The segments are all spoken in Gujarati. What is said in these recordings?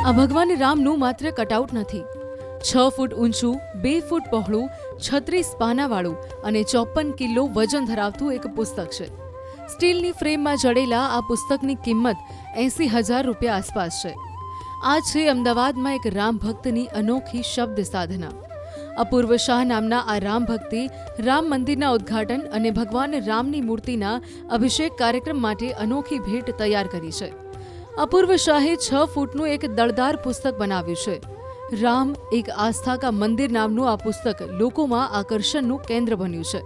આ ભગવાન રામનું માત્ર કટઆઉટ નથી. 6 ફૂટ ઊંચું, 2 ફૂટ પહોળું, 36 પાનાવાળું અને 54 કિલો વજન ધરાવતું એક પુસ્તક છે. સ્ટીલની ફ્રેમમાં જડેલા આ પુસ્તકની કિંમત 80,000 રૂપિયા આસપાસ છે. આ છે અમદાવાદમાં એક રામ ભક્તની અનોખી શબ્દ સાધના. અપૂર્વ શાહ નામના આ રામ ભક્તે રામ મંદિરના ઉદ્ઘાટન અને ભગવાન રામની મૂર્તિના અભિષેક કાર્યક્રમ માટે અનોખી ભેટ તૈયાર કરી છે. અપૂર્વ શાહે 6 ફૂટનું એક દળદાર પુસ્તક બનાવ્યું છે. રામ એક આસ્થા કા મંદિર નામનું આ પુસ્તક લોકોમાં આકર્ષણનું કેન્દ્ર બન્યું છે.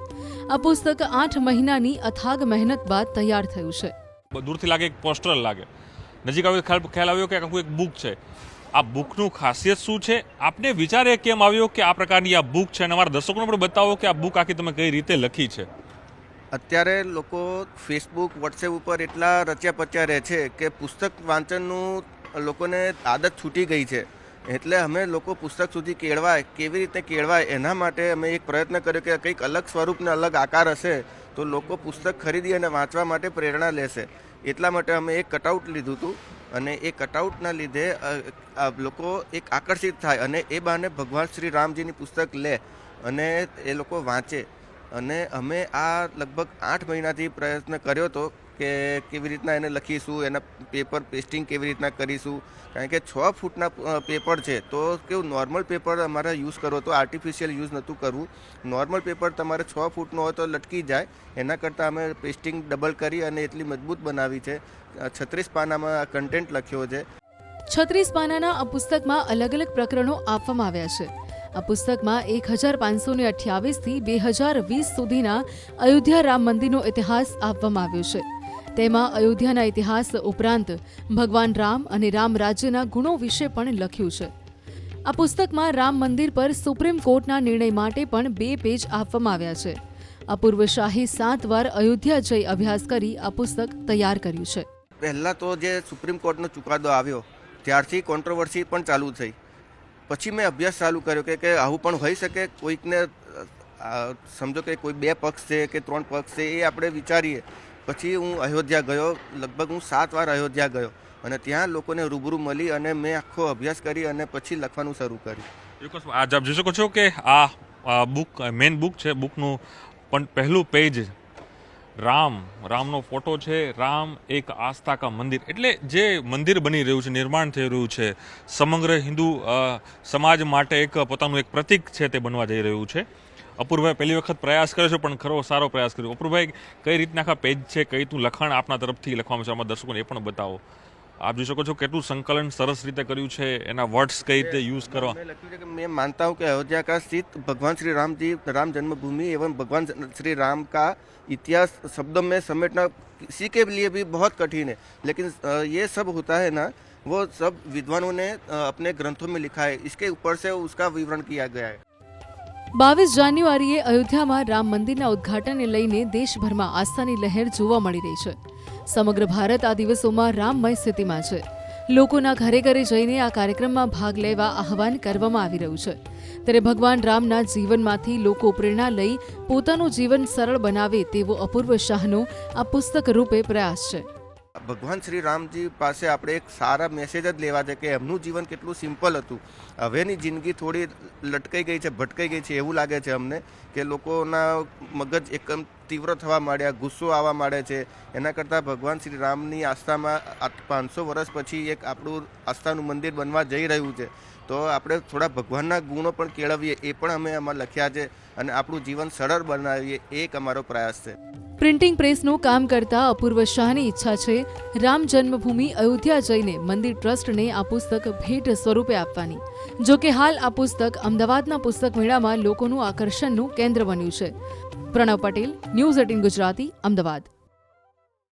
આ પુસ્તક 8 મહિનાની અથાગ મહેનત બાદ તૈયાર થયું છે. દૂરથી લાગે એક પોસ્ટર લાગે, નજીક આવ્યો ખ્યાલ આવ્યો કે આખું એક બુક છે. આ બુકનું ખાસિયત શું છે? આપને વિચારે કેમ આવ્યો કે આ પ્રકારની આ બુક છે, અને અમારા દર્શકોને પણ બતાવો કે આ બુક આખી તમે કઈ રીતે લખી છે. અત્યારે લોકો ફેસબુક, વોટ્સએપ ઉપર એટલા રચ્યા પચ્યા રહે છે કે પુસ્તક વાંચનનું લોકોને આદત છૂટી ગઈ છે. એટલે અમે લોકો પુસ્તક સુધી કેળવાય, કેવી રીતે કેળવાય એના માટે અમે એક પ્રયત્ન કર્યો કે કંઈક અલગ સ્વરૂપને અલગ આકાર હશે તો લોકો પુસ્તક ખરીદી અને વાંચવા માટે પ્રેરણા લેશે. એટલા માટે અમે એક કટઆઉટ લીધું હતું અને એ કટઆઉટના લીધે લોકો એક આકર્ષિત થાય અને એ બહાને ભગવાન શ્રી રામજીની પુસ્તક લે અને એ લોકો વાંચે. અને અમે આ લગભગ 8 મહિનાથી પ્રયત્ન કર્યો હતો કે કેવી રીતના એને લખીશું, એના પેપર પેસ્ટિંગ કેવી રીતના કરીશું. કારણ કે 6 ફૂટના પેપર છે તો કેવું નોર્મલ પેપર અમારે યુઝ કરવો હતો, આર્ટિફિશિયલ યુઝ નહોતું કરવું. નોર્મલ પેપર તમારે 6 ફૂટનો હોય તો લટકી જાય. એના કરતાં અમે પેસ્ટિંગ ડબલ કરી અને એટલી મજબૂત બનાવી છે. 36 પાનામાં કન્ટેન્ટ લખ્યો છે. 36 પાનાના આ પુસ્તકમાં અલગ અલગ પ્રકરણો આપવામાં આવ્યા છે. આ પુસ્તકમાં 1528 થી 2020 સુધીના અયોધ્યા રામ મંદિરનો ઇતિહાસ આપવામાં આવ્યો છે. તેમાં અયોધ્યાના ઇતિહાસ ઉપરાંત ભગવાન રામ અને રામ રાજ્યના ગુણો વિશે પણ લખ્યું છે. આ પુસ્તકમાં રામ મંદિર પર સુપ્રીમ કોર્ટના નિર્ણય માટે પણ 2 પેજ આપવામાં આવ્યા છે. અપૂર્વ શાહે 7 વાર અયોધ્યા જઈ અભ્યાસ કરી આ પુસ્તક તૈયાર કર્યું છે. પહેલાં તો જે સુપ્રીમ કોર્ટનો ચુકાદો આવ્યો ત્યારથી કોન્ટ્રોવર્સી પણ ચાલુ થઈ. પછી મેં અભ્યાસ ચાલુ કર્યો કે આવું પણ હોઈ શકે. કોઈકને સમજો કે કોઈ 2 પક્ષ છે કે 3 પક્ષ છે એ આપણે વિચારીએ. પછી હું અયોધ્યા ગયો, લગભગ હું 7 વાર અયોધ્યા ગયો અને ત્યાં લોકોને રૂબરૂ મળી અને મેં આખો અભ્યાસ કરી અને પછી લખવાનું શરૂ કર્યું. આજ આપ જોઈ શકો છો કે આ બુક મેઇન બુક છે. બુકનું પણ પહેલું પેજ રામનો ફોટો છે. રામ એક આસ્થા કા મંદિર, એટલે જે મંદિર બની રહ્યું છે, નિર્માણ થઈ રહ્યું છે, સમગ્ર હિન્દુ સમાજ માટે એક પોતાનું એક પ્રતીક છે તે બનવા જઈ રહ્યું છે. અપૂર્વભાઈ પહેલી વખત પ્રયાસ કર્યો છે પણ ખરો સારો પ્રયાસ કર્યો. અપૂર્વભાઈ, કઈ રીતના આખા પેજ છે, કઈ રીતનું લખાણ આપના તરફથી લખવામાં છે, અમારા દર્શકોને એ પણ બતાવો. આપ જોઈ શકો છો કેટલું સંકલન સરસ રીતે કર્યું છે, એના વર્ડ્સ કઈ રીતે યુઝ કરવા. મેં લખ્યું છે કે मैं मानता हूँ कि अयोध्या का स्थित भगवान श्री राम जी राम जन्मभूमि एवं भगवान श्री राम का इतिहास शब्दों में समेटना किसी के लिए भी बहुत कठिन है. लेकिन ये सब होता है ना, वो सब विद्वानों ने अपने ग्रंथों में लिखा है. इसके ऊपर से उसका विवरण किया गया है. 22 જાન્યુઆરીએ અયોધ્યામાં રામ મંદિરના ઉદ્ઘાટનને લઈને દેશભરમાં આસ્થાની લહેર જોવા મળી રહી છે. સમગ્ર ભારત આ દિવસોમાં રામમય સ્થિતિમાં છે. લોકોના ઘરે ઘરે જઈને આ કાર્યક્રમમાં ભાગ લેવા આહવાન કરવામાં આવી રહ્યું છે. ત્યારે ભગવાન રામના જીવનમાંથી લોકો પ્રેરણા લઈ પોતાનું જીવન સરળ બનાવે તેવો અપૂર્વ શાહનો આ પુસ્તક રૂપે પ્રયાસ છે. ભગવાન શ્રી રામજી પાસે આપણે એક સારા મેસેજ જ લેવા છે કે એમનું જીવન કેટલું સિમ્પલ હતું. હવેની જિંદગી થોડી લટકાઈ ગઈ છે, ભટકાઈ ગઈ છે એવું લાગે છે અમને કે લોકોના મગજ એકદમ તીવ્ર થવા માંડ્યા, ગુસ્સો આવવા માંડે છે. એના કરતાં ભગવાન શ્રી રામની આસ્થામાં 500 વર્ષ પછી એક આપણું આસ્થાનું મંદિર બનવા જઈ રહ્યું છે. તો આપણે થોડા ભગવાનના ગુણો પણ કેળવીએ એ પણ અમે આમાં લખ્યા છે અને આપણું જીવન સરળ બનાવીએ એ એક અમારો પ્રયાસ છે. પ્રિન્ટિંગ પ્રેસનું કામ કરતા અપૂર્વ શાહની ઈચ્છા છે રામ જન્મભૂમિ અયોધ્યા જઈને મંદિર ટ્રસ્ટને આ પુસ્તક ભેટ સ્વરૂપે આપવાની. જોકે હાલ આ પુસ્તક અમદાવાદના પુસ્તક મેળામાં લોકોનું આકર્ષણનું કેન્દ્ર બન્યું છે. પ્રણવ પટેલ, ન્યૂઝ 18 ગુજરાતી, અમદાવાદ.